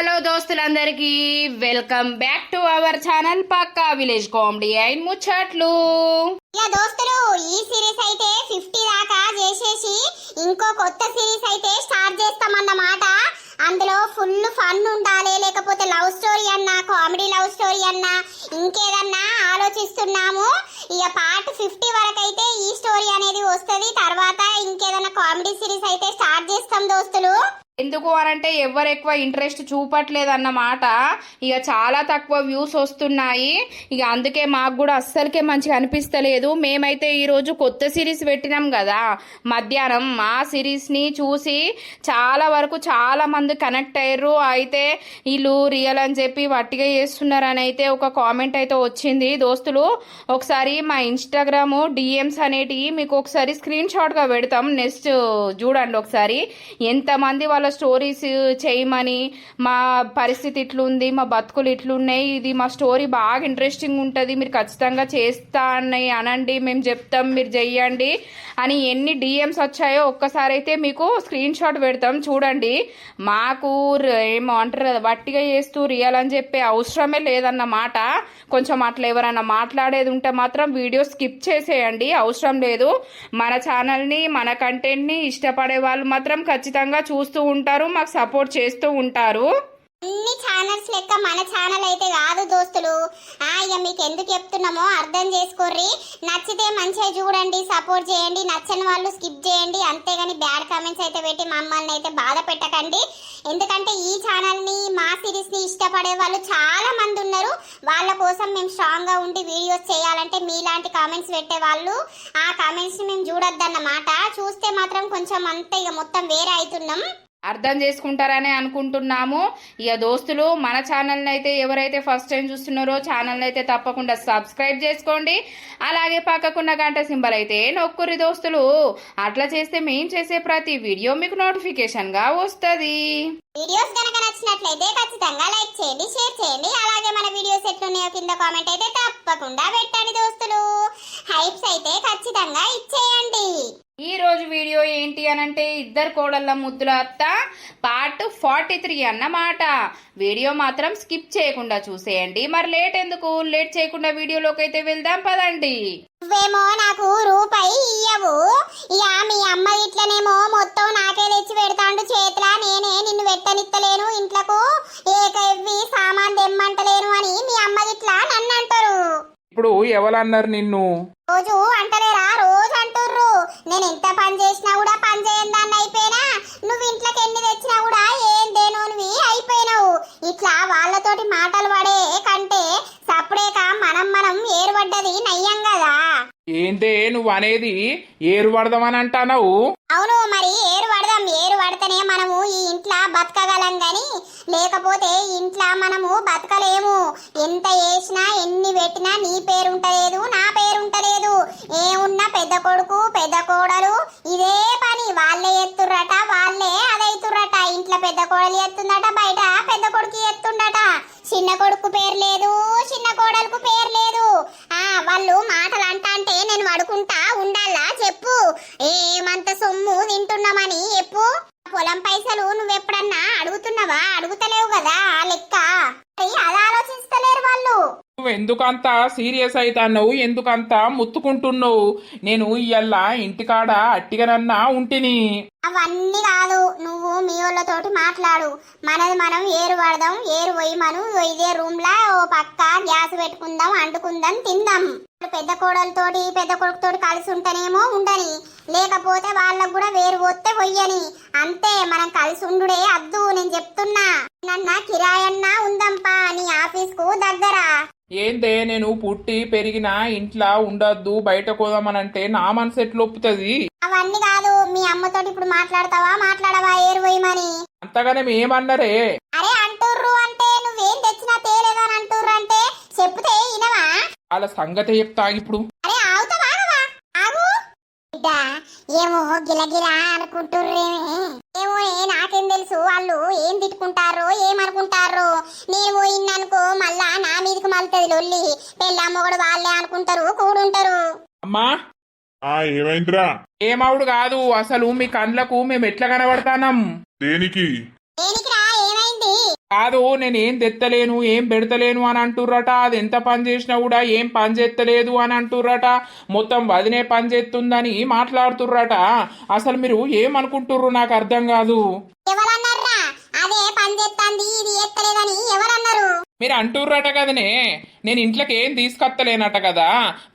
Hello దోస్తులందరికీ welcome back to our channel పక్కా village comedy and ముచ్చట్లు. ఇక దోస్తులు ఈ సిరీస్ అయితే 50 దాకా చేసేసి ఇంకో కొత్త సిరీస్ అయితే స్టార్ట్ చేస్తామన్నమాట. అందులో ఫుల్ ఫన్ ఉండాలి, లేకపోతే లవ్ స్టోరీ అన్నా కామెడీ లవ్ స్టోరీ అన్నా ఇంకేదన్నా ఆలోచిస్తున్నాము. ఇక పార్ట్ 50 వరకు అయితే ఈ స్టోరీ అనేది వస్తుంది. తర్వాత ఇంకేదన్నా కామెడీ సిరీస్ అయితే స్టార్ట్ చేస్తాం దోస్తులు. ఎందుకు అనంటే ఎవరు ఎక్కువ ఇంట్రెస్ట్ చూపట్లేదు అన్నమాట. ఇక చాలా తక్కువ వ్యూస్ వస్తున్నాయి. ఇక అందుకే మాకు కూడా అస్సలకే మంచిగా అనిపిస్తలేదు. మేమైతే ఈరోజు కొత్త సిరీస్ పెట్టినాం కదా మధ్యాహ్నం, ఆ సిరీస్ని చూసి చాలా వరకు చాలా మంది కనెక్ట్ అయ్యారు. అయితే వీళ్ళు రియల్ అని చెప్పి వట్టిగా చేస్తున్నారని అయితే ఒక కామెంట్ అయితే వచ్చింది. దోస్తులు ఒకసారి మా ఇన్స్టాగ్రామ్ డిఎమ్స్ అనేటివి మీకు ఒకసారి స్క్రీన్ షాట్గా పెడతాం. నెక్స్ట్ చూడండి ఒకసారి ఎంతమంది వాళ్ళ స్టోరీస్ చేయమని, మా పరిస్థితి ఇట్లుంది, మా బతుకులు ఇట్లున్నాయి, ఇది మా స్టోరీ బాగా ఇంట్రెస్టింగ్ ఉంటుంది, మీరు ఖచ్చితంగా చేస్తా అనండి, మేము చెప్తాం మీరు చెయ్యండి అని ఎన్ని డిఎమ్స్ వచ్చాయో ఒక్కసారి అయితే మీకు స్క్రీన్ షాట్ పెడతాం చూడండి. మాకు ఏమో అంటారు కదా వట్టిగా చేస్తూ రియల్ అని చెప్పే అవసరమే లేదన్నమాట. కొంచెం అట్లా ఎవరైనా మాట్లాడేది ఉంటే మాత్రం వీడియో స్కిప్ చేసేయండి, అవసరం లేదు. మన ఛానల్ని మన కంటెంట్ని ఇష్టపడే వాళ్ళు మాత్రం ఖచ్చితంగా చూస్తూ ఉంటారు, మాకు సపోర్ట్ చేస్తూ ఉంటారు. అన్ని ఛానల్స్ లెక్క మన ఛానల్ అయితే కాదు దోస్తులు. ఇక మీకు ఎందుకు చెప్తున్నామో అర్థం చేసుకోర్రి. నచ్చితే మంచిగా చూడండి, సపోర్ట్ చేయండి, నచ్చని వాళ్ళు స్కిప్ చేయండి. అంతేగాని బ్యాడ్ కామెంట్స్ అయితే పెట్టి మమ్మల్ని అయితే బాధ పెట్టకండి. ఎందుకంటే ఈ ఛానల్ని మా సిరీస్ని ఇష్టపడే వాళ్ళు చాలా మంది ఉన్నారు. వాళ్ళ కోసం మేము స్ట్రాంగ్గా ఉండి వీడియోస్ చేయాలంటే మీలాంటి కామెంట్స్ పెట్టే వాళ్ళు ఆ కామెంట్స్ని మేము చూడొద్దన్నమాట. చూస్తే మాత్రం కొంచెం అంతే ఇక మొత్తం వేరే అవుతున్నాం. అర్థం చేసుకుంటారని అనుకుంటున్నాము. ఇక దోస్తులు మన ఛానల్ని అయితే ఎవరైతే ఫస్ట్ టైం చూస్తున్నారో ఛానల్ని అయితే తప్పకుండా సబ్స్క్రైబ్ చేసుకోండి. అలాగే పక్కకున్న గంట సింబల్ అయితే నొక్కురి దోస్తులు. అట్లా చేస్తే మేము చేసే ప్రతి వీడియో మీకు నోటిఫికేషన్గా వస్తుంది. వీడియోస్ కనుక నచ్చినట్లయితే ఖచ్చితంగా లైక్ చేయండి, షేర్ చేయండి. అలాగే మన వీడియోస్ ఎట్లున్నాయో కింద కామెంట్ అయితే తప్పకుండా పెట్టండి దోస్తులు. హైప్స్ అయితే ఖచ్చితంగా ఇచ్చేయండి. ఈ రోజు వీడియో ఏంటి అనంటే ఇద్దరు కోడళ్ళ ముద్దుల అత్త పార్ట్ 43 అన్నమాట. వీడియో మాత్రం స్కిప్ చేయకుండా చూసేయండి. మరి లేట్ చేయకుండా వీడియోలోకి అయితే వెళ్దాం పదండి. నువ్వేమో నాకు రూపాయి ఇయ్యవు, ఇక మీ అమ్మ ఇట్లనేమో మొత్తం నాకే తెచ్చి పెడతాండు చేతిలా. నేనే నిన్ను పెట్టనిత్తలేను, ఇంట్లకు ఏకవ్వి సామాన్ తెమ్మంటలేను అని మీ అమ్మ ఇట్లా నన్ను అంటారు. ఇప్పుడు ఎవరన్నారు నిన్ను? రోజు అంటలేరా, రోజు అంటుర్రు. నేను ఎంత పని చేసినా కూడా పని చేయని దాన్ని అయిపోయినా, నువ్వు ఇంట్లోకి ఎన్ని తెచ్చినా కూడా ఏం దేనోనివి అయిపోయినావు. ఇట్లా వాళ్ళతోటి మాటలు పడే కంటే సప్పుడేక మనం ఏరుపడ్డది నయ్యం కదా. ఏంటే నువ్వు అనేది? ఏరు పడదామని అంటావు? అవును, మరి ఏరు పడితేనే మనము ఈ ఇంట్లో బతకగలం గాని లేకపోతే ఇంట్లో మనము బతకలేము. ఎంత చేసినా ఎన్ని పెట్టినా నీ పేరుంటలేదు, నా పేరుంటలేదు. ఏమున్నా పెద్ద కొడుకు పెద్ద కోడలు ఇదే పని. వాళ్ళే ఎత్తుర్రట, వాళ్ళే అదైతుర్రట. ఇంట్లో పెద్ద కోడలు ఎత్తుందట, బయట పెద్ద కొడుకు ఎత్తుండట. చిన్న కొడుకు పేరు లేదు, చిన్న కోడలకు పేరు లేదు. వాళ్ళు మాటలు అంటే నేను పడుకుంటా ఉండాలా చెప్పు? ఏమంత సొమ్ము తింటున్నామని చెప్పు. పొలం పైసలు నువ్వెప్పుడన్నా అడుగుతున్నావా? అడుగుతలేవు కదా లెక్క. అది ఆలోచిస్తలేరు వాళ్ళు. నువ్వు ఎందుకంత సీరియస్ అవుతావు? ఎందుకంత ముత్తుకుంటున్నావు? నేను ఇయ్యాల ఇంటికాడ అట్టిగానన్నా ఉంటిని. అవన్నీ కాదు, నువ్వు మీ వాళ్ళతోటి మాట్లాడు. మనది మనం ఏరు పడదాం, ఏరు పోయి మనం ఇదే రూమ్ లా ఓ పక్క గ్యాస్ పెట్టుకుందాం, అంటుకుందాం, తిందాం. పెద్ద కోడలతోటి పెద్ద కొడుకుతోటి కలిసి ఉంటేనేమో ఉండని, లేకపోతే వాళ్ళకు కూడా వేరు పోతే పొయ్యని. అంతే, మనం కలిసి ఉండుడే అద్దు. నేను చెప్తున్నా, నన్న కిరాయన్నా ఉందంపా నీ ఆఫీస్ కు దగ్గర. ఏందే నేను పుట్టి పెరిగిన ఇంట్లో ఉండొద్దు, బయట కోదామనంటే నా మనసు ఎట్లా ఒప్పుతుంది? అవన్నీ కాదు, మీ అమ్మతోటి ఇప్పుడు మాట్లాడవా ఏరు పోయమని? అంతగానే ఏమన్నారే? అరే అంటుర్రు అంటే నువ్వేం తెచ్చినా తేలేదని అంటుర్రు అంటే చెప్తే ఇనవా? వాళ్ళ సంగతి చెప్తా ఇప్పుడు. అరే ఆగుతావా? ఆగు బిడ్డ. ఏమో గిలగిలా అనుకుంటుర్రేమే. ఏమో నాకేం తెలుసు వాళ్ళు ఏం తిట్టుకుంటారో ఏమనుకుంటారో. నేను పోయిందనుకో మళ్ళా నా మీదకి మళ్తుంది లొల్లి. పెళ్ళమ్మగడు వాళ్ళే అనుకుంటారు, కూడుంటారు. అమ్మా ఏమైందిరా? ఏమవుడు కాదు, అసలు మీ కండ్లకు మేము ఎట్లా కనబడతానం? దేనికి? దేనికిరా? ఏమైంది? కాదు నేనేం తెత్తలేను ఏం పెడతలేను అని అంటుర్రట. అది ఎంత పని చేసినా కూడా ఏం పని చేస్తలేదు అని అంటుర్రట. మొత్తం వదినే పని చేస్తుందని మాట్లాడుతుర్రట. అసలు మీరు ఏమనుకుంటుర్రు నాకు అర్థం కాదు. ఎవరన్నారా అదే పని చేస్తాంది ఇది ఎత్తలేదని ఎవరన్నారు? మీరు అంటుర్రట కదనే, నేను ఇంట్లోకి ఏం తీసుకొత్తలేనట కదా.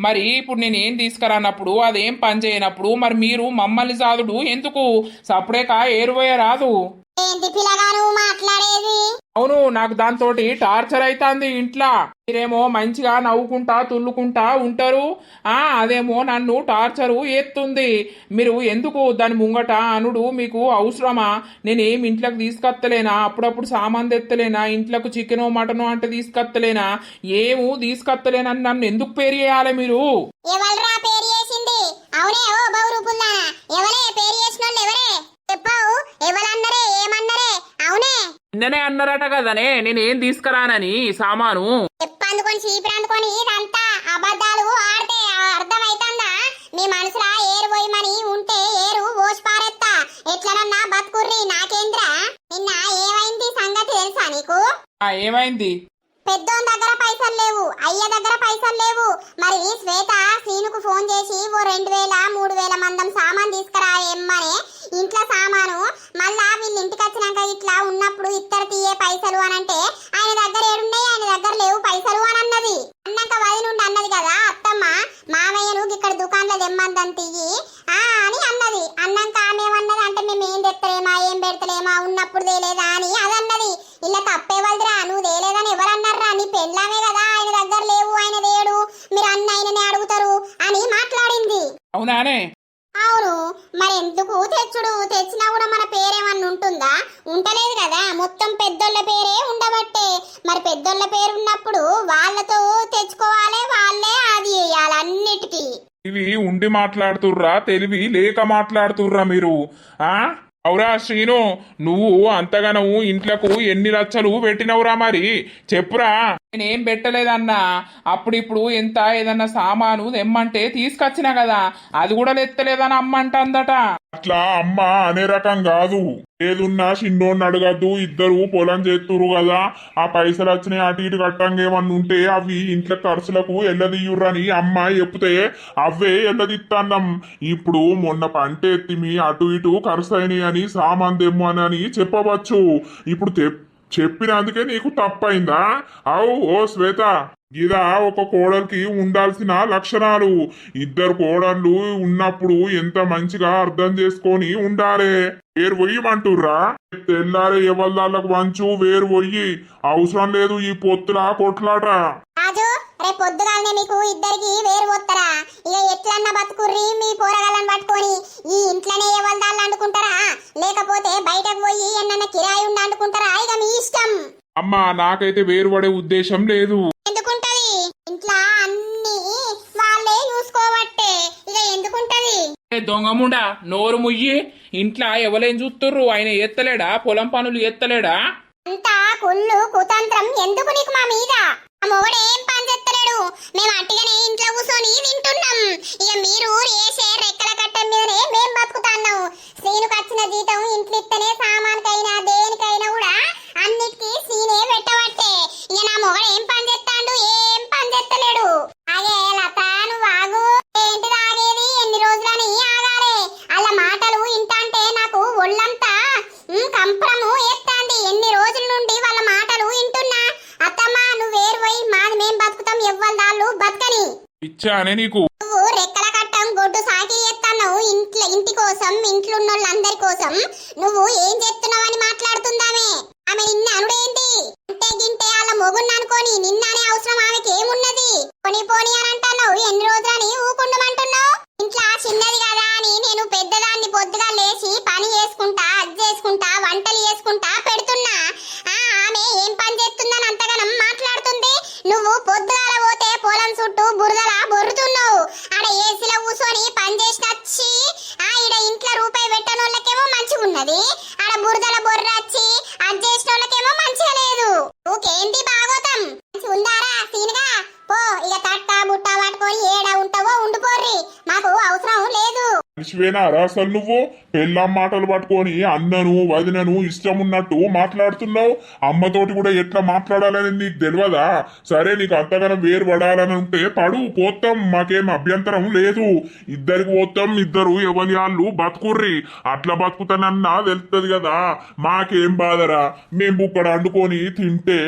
మరి ఇప్పుడు నేను ఏం తీసుకురానప్పుడు అదేం పని చేయనప్పుడు మరి మీరు మమ్మల్ని సాదుడు ఎందుకు? సప్పుడేక ఏరుపోయే రాదు. ఏంటి పిల్లగాను మాట్లాడేది? అవును, నాకు దాంతో టార్చర్ అవుతుంది ఇంట్లో. మీరేమో మంచిగా నవ్వుకుంటా తుల్లుకుంటా ఉంటారు, అదేమో నన్ను టార్చరు ఎత్తుంది. మీరు ఎందుకు దాని ముంగట అనుడు మీకు అవసరమా? నేనేం ఇంట్లోకి తీసుకొత్తలేనా? అప్పుడప్పుడు సామాన్ తెత్తలేనా? ఇంట్లోకి చికెనో మటనో అంటే తీసుకొత్తలేనా? ఏమో తీసుకొత్తలేనని నన్ను ఎందుకు పేరు చేయాలి మీరు? ఎవల్రా పేరు చేసింది? అవునే ఓ బౌరూపుల్లానా, ఎవరే పేరు చేసిన ఎవరే చెప్పావు? ఎవరన్నరే ఏమన్నరే? అవునే నిన్ననే అన్నారట కదనే నేనేం తీసుకురానని సామాను. చెప్పందుకొని చీపిరందుకొని ఇదంతా అబద్ధాలు ఆడితే అర్థమైతుందా? మీ మనసులా ఏరు పోయమని ఉంటే ఏరు ఓసి పారెత్తా. ఎట్లనన్నా బతుకుర్రి నాకేంద్రా. నిన్న ఏమైంది సంగతి తెలుసా నీకు? ఏమైంది? పెద్దోన్ దగ్గర పైసలు లేవు, అయ్య దగ్గర పైసలు లేవు. మరి శ్వేత సీనుకు ఫోన్ చేసి ఓ 2000-3000 మందం సామాన్ తీసుకురా ఎమ్మనే ఇంట్లో సామాను. మళ్ళా వీళ్ళు ఇంటికి వచ్చినాక ఇట్లా ఉన్నప్పుడు ఇద్దరు తీయే పైసలు అని అంటే ఆయన దగ్గర ఏడున్నాయి, ఆయన దగ్గర లేవు పైసలు అని అన్నది. అన్నాక వది నుండి అన్నది కదా అత్తమ్మ మామయ్యను ఇక్కడ దుకాణంలో తెమ్మందని తీయి అని అన్నది. అన్నాక ఆమె ఏమన్నది అంటే మేము ఏం తెత్తలేమా ఏం పెడతలేమా ఉన్నప్పుడు తేలేదా అని అదన్నది. ఇలా తప్పేవాళ్ళరా నువ్వు తేలేదని ఎవరన్నారా? నీ పెళ్ళామే కదా ఆయన దగ్గర లేవు ఆయన లేడు మీరు అన్న ఆయననే అడుగుతారు అని మాట్లాడింది. అవునానే? అవును, మరి ఎందుకు తెచ్చుడు? తెచ్చినా కూడా మన పేరేమన్నా ఉంటుందా? ఉంటలేదు కదా, మొత్తం పెద్దోళ్ళ పేరే ఉండబట్టే. మరి పెద్దోళ్ళ పేరు ఉన్నప్పుడు వాళ్ళతో తెచ్చుకోవాలి, వాళ్ళే అది వేయాలి అన్నిటికీ. ఇవి ఉండి మాట్లాడుతుర్రా తెలివి లేక మాట్లాడుతుర్రా మీరు? అవురా శ్రీను, నువ్వు అంతగానవు ఇంట్లకు ఎన్ని లక్షలు పెట్టినవురా? మరి చెప్పురా. నేనేం పెట్టలేదన్నా. అప్పుడిప్పుడు ఎంత ఏదన్నా సామాను తెమ్మంటే తీసుకొచ్చినా కదా, అది కూడా తెత్తలేదని అమ్మ అంటందట. అట్లా అమ్మ అనే రకం కాదు. ఏదున్నా చిన్నోడిని అడగద్దు, ఇద్దరు పొలం చేస్తురు కదా, ఆ పైసలు వచ్చినాయి అటు ఇటు కట్టంగా ఏమన్నా ఉంటే అవి ఇంట్లో ఖర్చులకు ఎల్లదీయుర్రని అమ్మ చెప్తే అవే ఎల్లదిస్తాన్నాం. ఇప్పుడు మొన్న పంట ఎత్తిమి అటు ఇటు ఖర్చు అయినాయి అని సామాన్ తెమ్మని చెప్పవచ్చు. ఇప్పుడు చెప్పినందుకే నీకు తప్పైందా? అవు ఓ శ్వేత, ఇదా ఒక కోడలికి ఉండాల్సిన లక్షణాలు. ఇద్దరు కోడళ్ళు ఉన్నప్పుడు ఎంత మంచిగా అర్థం చేసుకొని ఉండాలి. వేరు పొయ్యమంటుర్రా? తెల్లారే ఎవరిదాళ్ళకు వంచు, వేరు పొయ్యి. అవసరం లేదు ఈ పొత్తుల కొట్లాట. రాజు రేపు పొద్దుగాలనే మీకు ఇద్దరికి వేరు పోతారా? ఇక ఎట్లన్నా బతుకుర్రి మీ పోరగాళ్ళని పట్టుకొని. ఈ ఇంట్లోనే ఎవరిదాళ్ళు అనుకుంటారా లేకపోతే బయటకు పోయి ఎన్న కిరాయి ఉండి అనుకుంటారా? ఇక మీ ఇష్టం. అమ్మా నాకైతే వేరుపడే ఉద్దేశం లేదు. ఎందుకుంటది? ఇంట్లో అన్ని వాళ్ళే చూసుకోబట్టే ఇక ఎందుకుంటది? దొంగముండా నోరు ముయ్యి. ఇంట్లో ఎవలేం చూస్తుర్రు? ఆయన ఎత్తలేడా? పొలం పనులు ఎత్తలేడా? అంతా కుళ్ళు కుతంత్రం ఎందుకు నీకు మా మీద? ఆ మొగడేం పని చేస్తలేడు, మేము అట్టిగానే ఇంట్లో కూర్చొని వింటున్నాం. ఇక మీరు వేసే రెక్కల కట్ట మీదనే మేం బతుకుతున్నాం. శ్రీనుకు వచ్చిన జీతం ఇంట్లో ఇస్తేనే సామాన్కైనా దేనికైనా కూడా అన్నిటికీ సీనే పెట్టబట్టే. ఇక నా మొగడు ఏం పని చేస్తాడు? ఏం పని చేస్తలేడు. అదే లత నువ్వు ఆగు. ఏంటి తాగేది? ఎన్ని రోజులని ఆగాలి? అలా మాటలు ఇంటంటే నాకు ఒళ్ళంతా కంపరము ఎత్తాంది. ఎన్ని రోజుల నుండి వాళ్ళ మాటలు వింటున్నా. అత్తమ్మ నువ్వు వేరు పోయి మాది మేం బతుకుతాం, ఎవ్వరు బతకని. ఇచ్చానే నీకు. నువ్వు రెక్కల కట్టం గొడ్డు సాకి చేస్తున్నావు ఇంటి కోసం, ఇంట్లో ఉన్న వాళ్ళందరి కోసం. నువ్వు ఏం చేస్తున్నావని మాట్లాడుతుందామే. ఆమె నిన్న అనుడేంటి అంటే గింటే వాళ్ళ మొగుడిని అనుకోని నిన్ననే అవసరం ఆమెకి ఏమున్నది? పోని పోని అని అంటున్నావు. ఎన్ని రోజులని ఊకుండమంటున్నావు? ఇంట్లో చిన్నది కదా అని నేను పెద్దదాన్ని పొద్దుగా లేచి పని చేసుకుంటా, అది చేసుకుంటా, వంటలు చేసుకుంటా పెడుతున్నా. ఆమె ఏం పని చేస్తుందని అంతగానం మాట్లాడుతుంది. నువ్వు పొద్దుగాల పోతే పొలం చుట్టూ బురదలా బొర్రుతున్నావు. ఆడ ఏసీలో కూర్చొని పని చేసి వచ్చి ఈడ ఇంట్లో రూపాయి పెట్టనోళ్ళకేమో మంచిగా ఉన్నది, ఆడ బురదల బొర్రచ్చి అది చేసిన వాళ్ళకేమో మంచిగా లేదు. నువ్వుకేంటి బాగోతాం? మంచి ఉందారా సీనుగా? పో ఇక తట్ట బుట్ట పట్టుకొని ఏడా ఉంటావో ఉండిపోర్రి, మాకు అవసరం లేదు. మనిషి మనిషివేనారా అసలు నువ్వు? పెళ్ళాం మాటలు పట్టుకొని అన్నను వదినను ఇష్టం ఉన్నట్టు మాట్లాడుతున్నావు. అమ్మతోటి కూడా ఎట్లా మాట్లాడాలని నీకు తెలియదా? సరే నీకు అంతగానం వేరు పడాలని ఉంటే పడు, పోతాం, మాకేం అభ్యంతరం లేదు. ఇద్దరికి పోతాం, ఇద్దరు ఎవరి వాళ్ళు బతుకుర్రి. అట్లా బతుకుతానన్నా తెలుస్తుంది కదా, మాకేం బాధరా. మేము బుక్కడ అండుకొని తింటే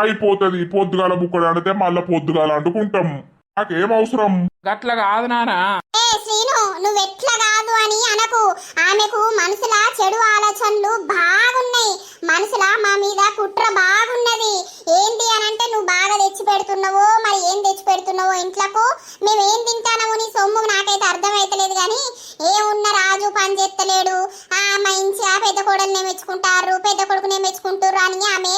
అయిపోతుంది. పొద్దుగాల బుక్కడ అండితే మళ్ళా పొద్దుగాల అండుకుంటాం. నాకేం అవసరం? గట్ల కాదు నానా. ఏ శ్రీను, నువ్వెట్లా కాదు అని అనకు. ఆమెకు మనసులా చెడు ఆలోచనలు బాగున్నాయి. మనసులా మా మీద కుట్ర బాగున్నది. ఏంటి అనంటే నువ్వు బాగా తెచ్చి పెడుతున్నావో, మరి ఏం తెచ్చి పెడుతున్నావో ఇంట్లకు. మేమేం తింటానో నీ సొమ్ము నాకైతే అర్థమైతలేదు. కానీ ఏమున్న రాజు పని చేస్తలేడు, మా ఇంచా పెద్ద కోడల్ని మెచ్చుకుంటారు, పెద్ద కొడుకునే మెచ్చుకుంటారు అని ఆమె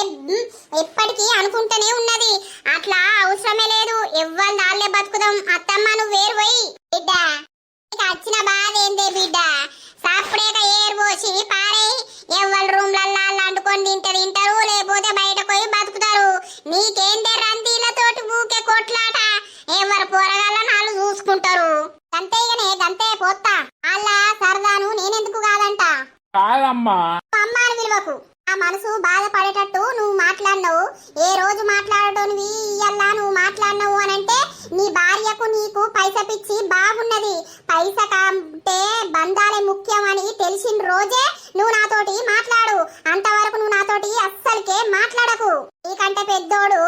ఎప్పటికీ అనుకుంటూనే ఉన్నది. అట్లా అవసరమే లేదు. ఎవ్వరు దాళ్ళే బతుకుదాం. అత్తమ్మ నువ్వు వేరు పోయి బిడ్డ, నీకు వచ్చిన బాధ ఏందే బిడ్డ? సప్పుడేక ఏరు పోసి పారే. ఎవరి రూమ్లల్లా అంటుకొని తింటారు, లేకపోతే బయట పోయి బతుకుతారు. నీకేందే రందీలతోటి ఊకే కొట్లాట. ఎవరు పోరగాళ్ళ నాళ్ళు చూసుకుంటారు. గంతేగానే గంతే పోతా. అలా సరదాను నేనెందుకు కాదంట. కాదమ్మా, అమ్మాని విలువకు. ఆ మనసు బాధపడేటట్టు నువ్వు మాట్లాడినావు. ఏ రోజు మాట్లాడటోనివి ఇయ్యల్లా నువ్వు మాట్లాడినావు అనంటే నీ భార్యకు నీకు పైస పిచ్చి బాగున్నది. పైస కంటే బంధాలే ముఖ్యం అని తెలిసిన రోజే నువ్వు నాతోటి మాట్లాడు. అంతవరకు నువ్వు నాతోటి అస్సలకే మాట్లాడకు. నీకంటే పెద్దోడు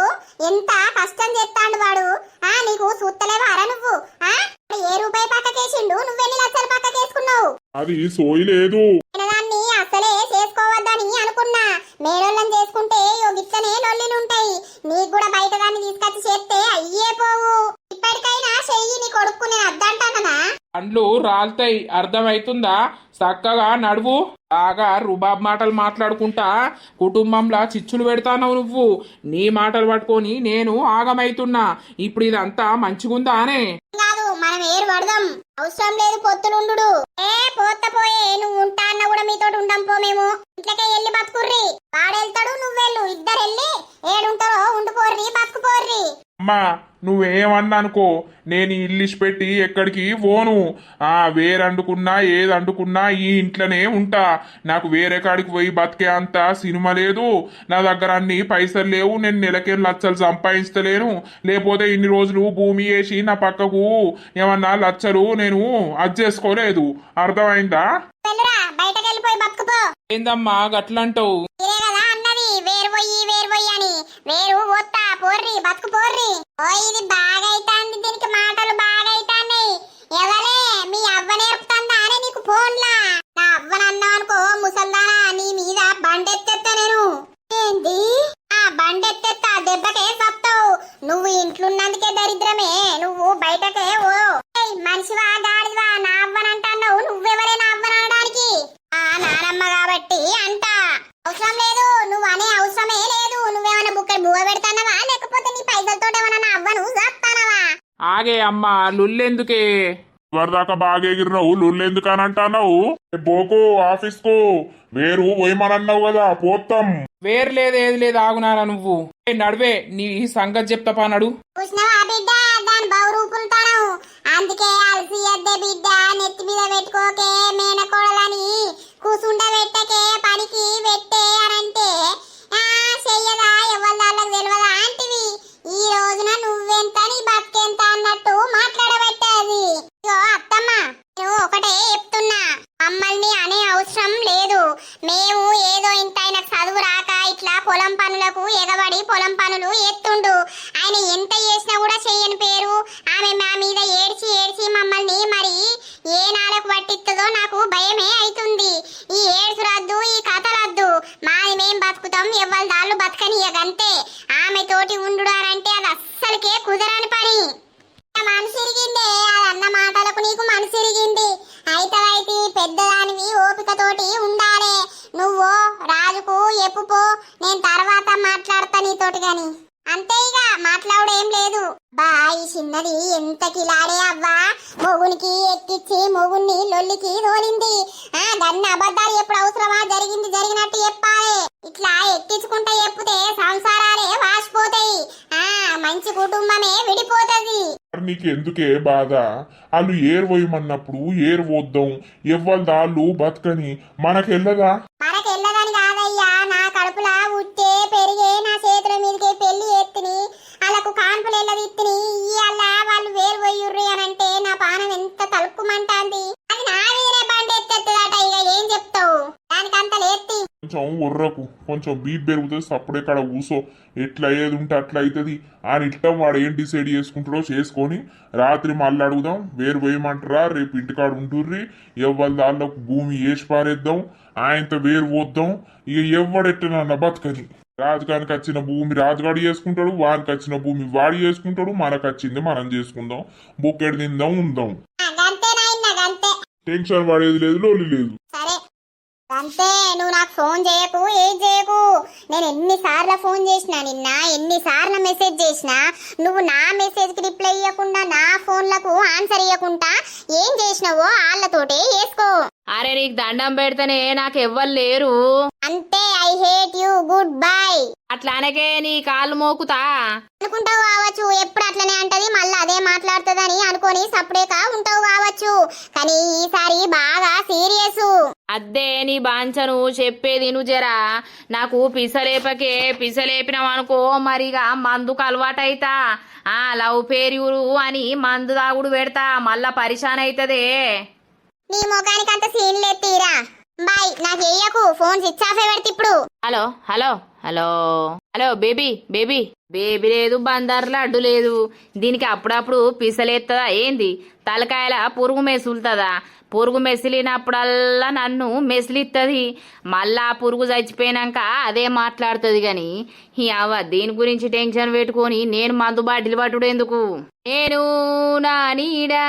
ఎంత కష్టం చేస్తాడు వాడు. నీకు సూత్తలేవారా నువ్వు? ఏ రూపాయి పక్కకేసిండు, నువ్వెన్ని లక్షలు పక్కకేసుకున్నావు? అది సోయి లేదు. దాన్ని అసలే చేసుకోవద్దని అనుకున్నా. మేడోళ్ళని చేసుకుంటే గిట్లనే లొల్లిలుంటాయి. నీకు కూడా బయట దాన్ని తీసుకొచ్చి చేస్తే అయ్యే పోవు. ఇప్పటికైనా చెయ్యి, నీ కొడుకు నేను అద్దంటానా? అండ్లు రాల్తాయి, అర్థమైతుందా? చక్కగా నడువు. బాగా రుబాబ్ మాటలు మాట్లాడుకుంటా కుటుంబంలో చిచ్చులు పెడతానవు నువ్వు. నీ మాటలు పట్టుకొని నేను ఆగమైతున్నా. ఇప్పుడు ఇదంతా మంచిగుందా అనే కాదు, మనం ఏరు పడదాం. అవసరం లేదు పొత్తులుండు. పోయే నువ్వు ఉంటా అన్న కూడా మీతో ఉండం పో. మేము ఇంట్లోకే వెళ్ళి బతుకుర్రి. వాడెళ్తాడు, నువ్వెళ్ళు. ఇద్దరు వెళ్ళి ఏడుంటారో ఉండిపోర్రి, బతుకుపోర్రి. అమ్మా నువ్వేమన్నా అనుకో, నేను ఇల్లిష్ పెట్టి ఎక్కడికి పోను. వేరండుకున్నా ఏది అండుకున్నా ఈ ఇంట్లోనే ఉంటా. నాకు వేరే కాడికి పోయి బతికే అంత సినిమా లేదు. నా దగ్గర అన్ని పైసలు లేవు. నేను నెలకే లచ్చలు సంపాదించలేను. లేకపోతే ఇన్ని రోజులు భూమి వేసి నా పక్కకు ఏమన్నా లచ్చలు నేను అజ్జేసుకోలేదు. అర్థమైందా? బయటకు వెళ్ళిపోయి బతుకుపో. ఏందమ్మా గట్లంటావు? అన్నది వేరు పోయి అని. వేరు పోతా పోర్రి, బతుకు పోర్రి. ఇది బాగా అయితాంది. దీనికి మాటలు బాగా అయితాన్నాయి. ఎవలే మీ అవ్వ నేర్పుతుందా అని నీకు ఫోన్లా? నా అవ్వనన్నా అనుకో ముసల్దానా, నీ మీద బండెత్తేస్తా నేను. ఏంది? బండెత్తేస్తా, దెబ్బకే సత్తావు. నువ్వు ఇంట్లున్నందుకే దరిద్రమే. నువ్వు బయటకే ఓ మనిషివా గాడివా నా అవ్వనంటున్నావు. నువ్వెవరే నా అవ్వనడానికి? నానమ్మ కాబట్టి అంట. అవసరం లేదు, నువ్వు అనే అవసరమే లేదు. నువ్వేమన్నా బుక్కడి బువ్వ పెడతానవా, లేకపోతే నీ పైసలతో ఏమన్నా నా అవ్వను చేస్తానవా? ఆగే అమ్మా, లుల్లెందుకే? వరదాకా బాగా ఎగిరినావు, లొల్లెందుకు అని అంటున్నావు? పోకు ఆఫీస్కు. వేరు పోయమనన్నావు కదా, పోతాం. వేరు లేదు, ఏది లేదు, ఆగునారా నువ్వు. నడువే, నీ సంగతి చెప్తా నడు. చూసినవా బిడ్డ, దాని బౌరూపులుతాను. అందుకే అలసి అద్దే బిడ్డ, నెత్తి మీద పెట్టుకోకే మేనకోడలని. కూసుండ పెట్టకే, పనికి పెట్టే అనంటే చెయ్యదా, ఎవరి తెలియదా అంటివి. ఈ రోజున నువ్వెంత నీ బతికెంత అన్నట్టు మాట్లాడబెట్టేది. అత్తమ్మ, నేను ఒకటే చెప్తున్నా, మమ్మల్ని అనే అవసరం లేదు. మేము ఏదో ఇంత ఆయనకు చదువు రాక ఇట్లా పొలం పనులకు ఎగబడి పొలం పనులు ఎత్తుండు. ఆయన ఎంత చేసినా కూడా చెయ్యని పేరు ఆమె మా మీద ఏడ్చి ఏడ్చి మమ్మల్ని మరి ఏ నాలకు పట్టిస్తుందో నాకు భయమే అవుతుంది. ఈ ఏడ్సు రద్దు, ఈ కథలద్దు. మాది మేం బతుకుతాం, ఎవ్వరి దాళ్ళు బతకని. గంతే. ఆమె తోటి ఉండు అనంటే అది అస్సలకే కుదరని పని. మనసు ఇరిగిందే, అది అన్న మాటలకు నీకు మనసు ఇరిగింది. అయితే పెద్దదానివి, ఓపికతోటి ఉండాలి. నువ్వు రాజుకు ఎప్పుపో, నేను తర్వాత మాట్లాడతా నీతోటి గాని. అంతే, ఇక మాట్లాడేం లేదు. బా ఈ చిన్నది ఎంత కిలాడే అవ్వా. మొగునికి ఎక్కిచ్చి మొగుణ్ణి లొల్లికి తోలింది. దాన్ని అబద్ధాలు ఎప్పుడు అవసరమా? జరిగినట్టు చెప్పాలి. ఇట్లా ఎక్కించుకుంటా చెప్తే సంసారాలే వాసిపోతాయి. మంచి కుటుంబమే విడిపోతది. మరి నీకెందుకే బాధ? వాళ్ళు ఏరు పోయమన్నప్పుడు ఏరు పోద్దాం, ఎవ్వరు దాళ్ళు బతకని మనకెళ్ళదా? మనకెళ్ళదని కాదయ్యా, నా కడుపులా ఉట్టే పెరిగే నా చేతుల మీదకే పెళ్లి ఎత్తిని వాళ్ళకు కాన్పులు ఎల్లదిత్తిని ఇయ్యాల వాళ్ళు వేరు పోయుర్రి అని అంటే నా పానం ఎంత తలుక్కుమంటాంది. అది నా మీదనే బండి ఎత్తెత్తదట. ఇక ఏం చెప్తావు? దానికంత లేత్తి కొంచెం ఉర్రకు, కొంచెం బీప్ పెరుగుతుంది, సప్పుడే కాడ కూసో. ఎట్లా అయ్యేది ఉంటే అట్లా అవుతుంది. ఆయన ఇష్టం, వాడు ఏం డిసైడ్ చేసుకుంటాడో చేసుకొని రాత్రి మళ్ళీ అడుగుదాం. వేరు వేయమంటారా? రేపు ఇంటికాడ ఉంటుర్రి, ఎవ్వరి దాళ్ళకు భూమి వేసి పారేద్దాం, ఆయనతో వేరు పోద్దాం. ఇక ఎవడెట్టనన్న బతకని. రాజుగానికి వచ్చిన భూమి రాజుగాడు చేసుకుంటాడు, వానికి వచ్చిన భూమి వాడు చేసుకుంటాడు, మనకు వచ్చింది మనం చేసుకుందాం, బొక్కెడు తిందాం, ఉందాం. గంతేనాయన్న గంతే. టెన్షన్ పడేది లేదు, లోలి లేదు. సరే అంతే, నువ్వు నాకు ఫోన్ చేయకు, ఏం చేయకు. నేను ఎన్నిసార్లు ఫోన్ చేసినా, నిన్న ఎన్నిసార్లు మెసేజ్ చేసినా నువ్వు నా మెసేజ్కి రిప్లై ఇవ్వకుండా, నా ఫోన్లకు ఆన్సర్ ఇవ్వకుండా ఏం చేసినావో వాళ్ళతోటే చేసుకో. అరే నీకు దండం పెడితేనే నాకు ఎవ్వరు లేరు. అంతే, I hate you, goodbye. అట్లానకే నీ కాళ్ళు మోకుతా అనుకుంటావు కావచ్చు, ఎప్పుడు అట్లనే అంటది, మళ్ళీ అదే మాట్లాడుతుందని అనుకొని సప్పుడేక ఉంటావు కావచ్చు. కానీ ఈసారి బాగా సీరియస్. అద్దే నీ బాంచను చెప్పేది నువ్వు జరా. నాకు పిసలేపకే, పిసలేపినావనుకో మరిగా మందుకు అలవాటైతా. లవ్ పేరు అని మందు తాగుడు పెడతా, మళ్ళా పరిశాన్ అవుతుందే. నీ ముఖానికి అంత సీన్ లేదు తీరా. బాయ్, నాకు చెయ్యకు, ఫోన్ స్విచ్ ఆఫ్ పెడితే ఇప్పుడు. Hello hello hello hello baby baby baby లేదు, బందర్లు అడ్డు లేదు. దీనికి అప్పుడప్పుడు పిసలేస్తుందా ఏంది? తలకాయల పురుగు మెసులుతుందా? పురుగు మెసిలినప్పుడల్లా నన్ను మెసిలిస్తుంది. మళ్ళా పురుగు చచ్చిపోయినాక అదే మాట్లాడుతుంది. గాని దీని గురించి టెన్షన్ పెట్టుకొని నేను మందు బాటిల్ పట్టుడు ఎందుకు? నేను నా నీడా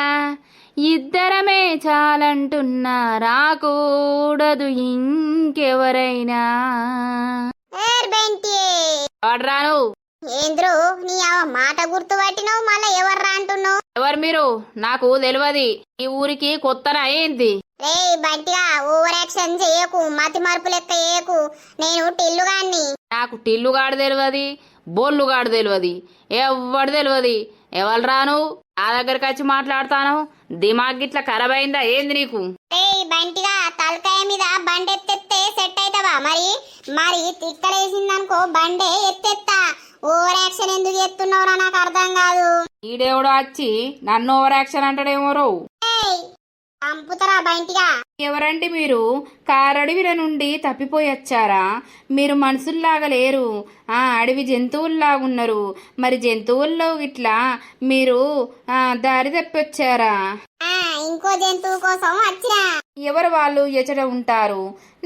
ఇద్దరమే చాలంటున్నా, రాకూడదు ఇంకెవరైనా. రాను ఏంద్రు నీ మాట గుర్తు పట్టినావు, మళ్ళా ఎవర్రా అంటున్నావు? ఎవరు మీరు? నాకు తెలియదు. ఈ ఊరికి కొత్తనా ఏంది? రే బంటిగా ఓవర్ యాక్షన్ చేయకు, మతి మార్పు లెక్క చేయకు. నేను టిల్లుగాన్ని. నాకు టిల్లుగాడు తెలియదు, బోళ్ళుగాడు తెలియదు, ఎవ్వడు తెలియదు. ఎవరు రాను? నా దగ్గరికి వచ్చి మాట్లాడతాను. దిమాగ్ ఇట్లా ఖరాబ్ అయిందా ఏంది నీకు? రేయ్ బంటిగా, తలకాయ మీద బండి ఎత్తెత్తే సెట్ అవుతావా? మరి తిక్కలేసిందనుకో బండే ఎత్తెత్తా. ఓవర్ యాక్షన్ ఎందుకు ఎత్తున్నావురా నాకు అర్థం కాదు. ఈడేవుడో వచ్చి నన్ను ఓవర్ యాక్షన్ అంటాడేమోరో. చంపుతారా బంటిగా? ఎవరండి మీరు? కారడవిల నుండి తప్పిపోయొచ్చారా? మీరు మనుషుల్లాగా లేరు, అడవి జంతువుల్లాగున్నారు. మరి జంతువుల్లో ఇట్లా మీరు దారి తప్పొచ్చారా? ఇంకో జంతువు కోసం వచ్చినా. ఎవరు వాళ్ళు ఎచట ఉంటారు?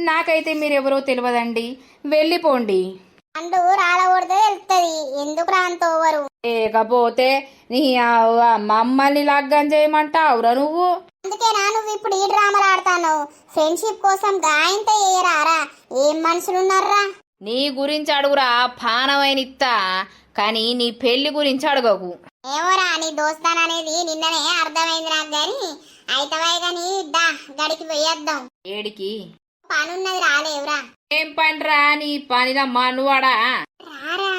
నాకైతే మీరెవరో తెలియదండి, వెళ్ళిపోండి. అండు రాలకూడదు వెళ్తుంది, ఎందుకు రాంతోవరు? లేకపోతే నీ మమ్మల్ని లగ్గం చేయమంటావురా నువ్వు? అందుకేనా నువ్వు ఇప్పుడు ఈ డ్రామాలు ఆడతాను? ఫ్రెండ్షిప్ కోసం గాయంతో వేయరారా? ఏం మనుషులున్నారా? నీ గురించి అడుగురా, పానమైన ఇత్తా, కానీ నీ పెళ్లి గురించి అడగకు. ఏమోరా, నీ దోస్తాన్ అనేది నిన్ననే అర్థమైంది నాకు. గాని అయితవాయి గాని దా గడికి పోయేద్దాం. ఏడికి? పనున్నది, రాలేవురా? ఏం పనిరా నీ పనిలా మనువాడా? రారా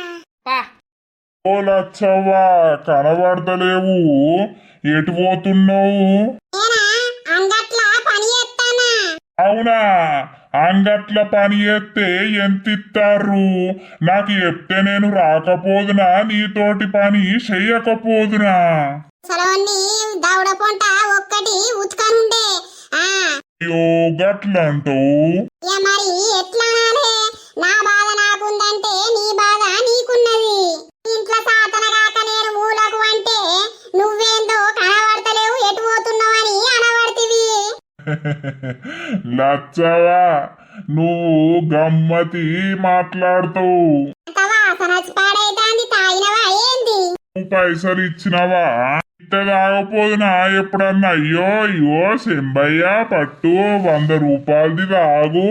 పా. ఓ లచ్చవ్వా, కనబడతలేవు, ఎటు పోతున్నావు? అంగట్ల పని చేస్తానా? అవునా, అంగట్ల పని చేస్తే ఎంత ఇస్తారు? నాకు చెప్తే నేను రాకపోదునా, నీతోటి పని చెయ్యకపోదునా? సెలవన్ని దౌడ పొంట ఒక్కటి ఉతుకనుండే. అయ్యో గట్లంటావు? మరి ఎట్లా అనాలే? నా బాధ నాకుందంటే నీ బాధ నీకున్నది. ఇంట్లో సాతన కాక నేను మూలకు అంటే నువ్వేందో కనబడతలేవు, ఎటు పోతున్నావని అనబడుతుంది. లచ్చవా, నువ్వు గమ్మతి మాట్లాడుతావు. వాసన పాడైతాంది, తాగినవా ఏంది? నువ్వు పైసలు ఇచ్చినవా? ఇట్ట తాగపోదునా ఎప్పుడన్నా? అయ్యో అయ్యో శంబయ్య పట్టు 100 రూపాయలది తాగు,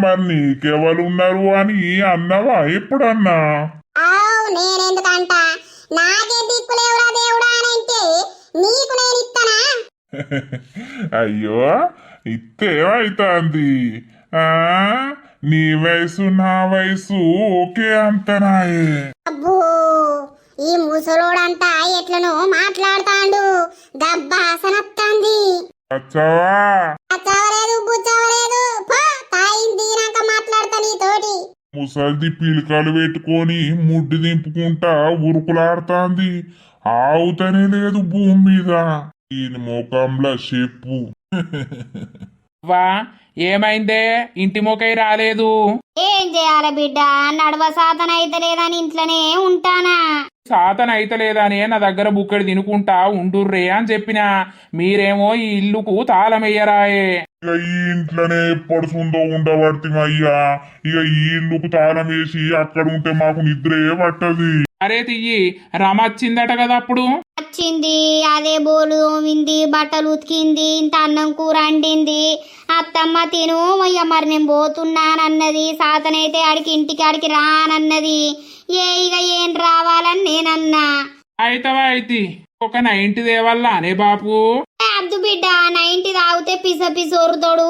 మరి నీకెవరున్నారు అని అన్నవా ఎప్పుడన్నా? నేనెందుకంట, నాకే దిక్కులేవురా దేవుడా అని అంటే నీకు నేను ఇస్తానా? అయ్యో ఇత్తేమైతుంది? నీ వయసు నా వయసు ఒకే అంతనాయే. అబ్బో, ఈ ముసలోడంతా ఎట్లనో మాట్లాడతాండు గబ్బాసనత్తాంది వచ్చావా చవలేదు బుచ్చవలేదు తాయిని దిగినాక మాట్లాడతా నీతోటి ముసల్ది పిలకలు పెట్టుకొని ముడ్డి దింపుకుంటా ఉరుకులాడుతాంది ఆవుతనే లేదు భూమి మీద ఈయన ముఖంలో చెప్పు వా ఏమైందే ఇంటి మొకై రాలేదు ఏం చేయాలి బిడ్డ నడవ సాధన అయితే లేదని ఇంట్లోనే ఉంటానా సాతన అయితలేదని నా దగ్గర బుక్కడి తినుకుంటా ఉండుర్రే అని చెప్పిన మీరేమో ఈ ఇల్లుకు తాళమెయ్యరాయే ఇక ఈ ఇంట్లోనే ఎప్పడుసుందో ఉండబడితే ఇక ఈ ఇల్లుకు తాళం వేసి అక్కడ ఉంటే మాకు నిద్రే పట్టది అరే తియ్యి రమ వచ్చిందట కదా అప్పుడు వచ్చింది అదే బోలు తోమింది బట్టలు ఉతికింది ఇంత అన్నం కూర వండింది అత్తమ్మ తిను అయ్య మరి నేను పోతున్నానన్నది సాతనైతే ఇంటికి ఆడికి రానన్నది ఇక ఏం రావాలని నేనన్నా అయితవా అయితే ఒక 90 దేవల్లా అనే బాపు అద్దు బిడ్డ 90 తాగితే పిస ఒరుతాడు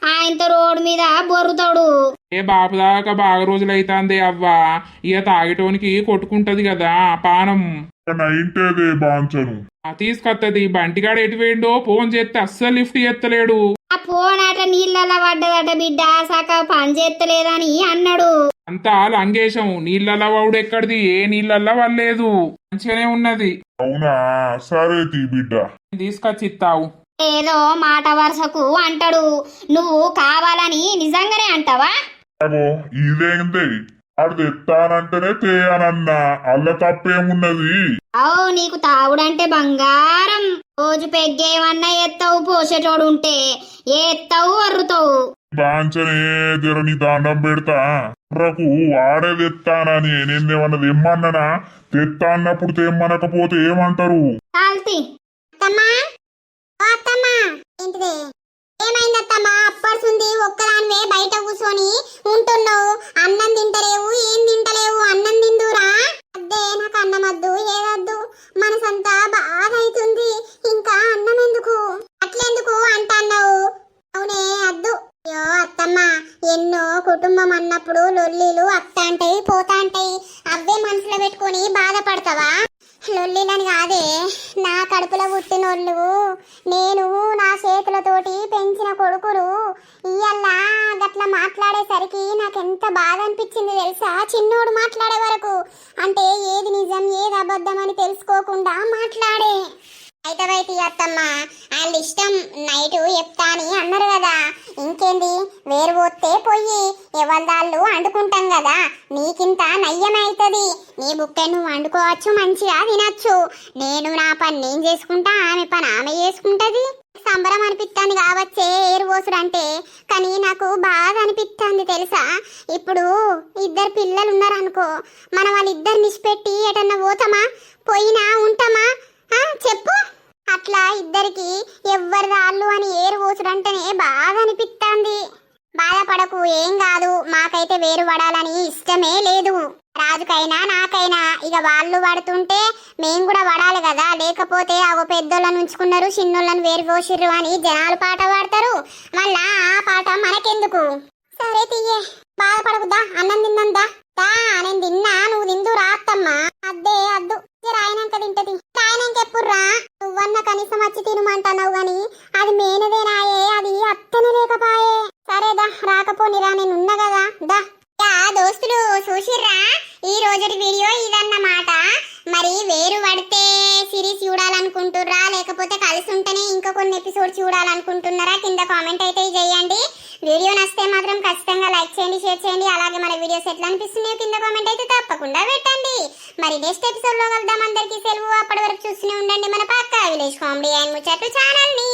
ఆయనతో రోడ్డు మీద బొరుతాడు ఏ బాపు దాకా బాగా రోజులైతాంది అవ్వా ఇక తాగేటోనికి కొట్టుకుంటది కదా పానం నైంటేదే బాంచను తీసుకొత్తది బంటిగాడు ఎటు వేయండో ఫోన్ చేస్తే అస్సలు లిఫ్ట్ చేస్తలేడు ఆ ఫోన్ అట నీళ్ళలా పడ్డదట బిడ్డ సక పని చేస్తలేదని అన్నాడు అంతా లంగేశం నీళ్ళల్లా వాడు ఎక్కడిది ఏ నీళ్ళల్లా వల్లేదు మంచిగానే ఉన్నది అవునా సరే తీ బిడ్డ తీసుకొచ్చి ఇస్తావు ఏదో మాట వరుసకు అంటాడు నువ్వు కావాలని నిజంగానే అంటావా అగో ఇదేంది అడు తెస్తానంటేనే తేయనన్నా అల్ల తప్పేమున్నది అవు నీకు తాగుడంటే బంగారం రోజు పెగ్గేమన్నా ఎత్తావు పోసేటోడు ఉంటే ఎత్తావు వరుతావు బాంచనే జర నీ దండం పెడతా రకు వాడే తెస్తానని నేనేమన్నా తెమ్మన్నానా తెత్తా అన్నప్పుడు తెమ్మనకపోతే ఏమంటారు తాల్తి అత్తమ్మా అత్తమ్మా ఏంటిదే ఏమైందత్తమ్మా అప్పడుసుంది ఒక్కదానివే బయట కూర్చొని ఉంటున్నావు అన్నం తింటలేవు ఏం తింటలేవు అన్నం తిందురా అద్దే నాకు అన్నం వద్దు ఏదద్దు మనసంతా బాగా అవుతుంది ఇంకా అన్నం ఎందుకు అట్లెందుకు అంటున్నావు అవునే అద్దు అయ్యో అత్తమ్మ ఎన్నో కుటుంబం అన్నప్పుడు లొల్లీలు అత్తంటాయి పోతాంటాయి అవే మనసులో పెట్టుకొని బాధపడతావా లొల్లీలని కాదే నా కడుపులో పుట్టినోళ్ళు నేను నా చేతులతోటి పెంచిన కొడుకులు ఇయ్యల్లా గట్లా మాట్లాడేసరికి నాకెంత బాధ అనిపించింది తెలుసా చిన్నోడు మాట్లాడే వరకు అంటే ఏది నిజం ఏది అబద్ధం అని తెలుసుకోకుండా మాట్లాడే అయితే అత్తమ్మ వాళ్ళ ఇష్టం నైట్ చెప్తా అని అన్నారు కదా ఇంకేంది వేరు పోతే పోయి ఎవరిదాళ్ళు వండుకుంటాం కదా నీకింత నయ్యమైతుంది నీ బుక్కే నువ్వు వండుకోవచ్చు మంచిగా తినచ్చు నేను నా పని నేను చేసుకుంటా ఆమె పని ఆమె చేసుకుంటది సంబరం అనిపిస్తుంది కావచ్చే ఏరు పోసుడు అంటే కానీ నాకు బాగా అనిపిస్తుంది తెలుసా ఇప్పుడు ఇద్దరు పిల్లలు ఉన్నారనుకో మనం వాళ్ళిద్దరు నిష్పెట్టి ఎటన్నా పోతామా పోయినా ఉంటామా చెప్పు అట్లా ఇద్దరికి ఎవ్వరి రాళ్ళు అని ఏరు పోసుడంటేనే బాగా అనిపిస్తుంది బాధపడకు ఏం కాదు మాకైతే వేరు పడాలని ఇష్టమే లేదు రాజుకైనా నాకైనా ఇక వాళ్ళు పడుతుంటే మేము కూడా పడాలి కదా లేకపోతే అవ పెద్దోళ్ళని ఉంచుకున్నారు చిన్నోళ్ళని వేరు పోసిర్రు అని జనాలు పాట పాడతారు మళ్ళా ఆ పాట మనకెందుకు సరే తీయే బాధపడకుదా అన్నం తిందా నేను తిన్నా నువ్వు తిందు రాత్తమ్మా అద్దే అద్దు రాయనాక తింటది రాయనాక ఎప్పుడురా నువ్వన్న కనీసం వచ్చి తినమంటున్నావు గాని అది మేనదేనాయే అది అత్తనే లేకపాయే సరేదా రాకపోనిరా నేనున్నా కదా దా దోస్తులు చూసిర్రా ఈ రోజుటి వీడియో ఇదన్నమాట మరి వేరు పడితే సిరీస్ చూడాలనుకుంటుర్రా లేకపోతే కలిసి ఉంటేనే ఇంకా కొన్ని ఎపిసోడ్ చూడాలనుకుంటున్నారా కింద కామెంట్ అయితే చేయండి వీడియో నచ్చితే మాత్రం ఖచ్చితంగా లైక్ చేయండి షేర్ చేయండి అలాగే మన వీడియోస్ ఎట్లా అనిపిస్తున్నాయో కింద కామెంట్ అయితే తప్పకుండా పెట్టండి మరి నెక్స్ట్ ఎపిసోడ్ లో కలుద్దాం అందరికీ సెలవు అప్పటి వరకు చూస్తూనే ఉండండి మన పక్కా విలేజ్ కామెడీ అండ్ ముచ్చట్లు ఛానల్ ని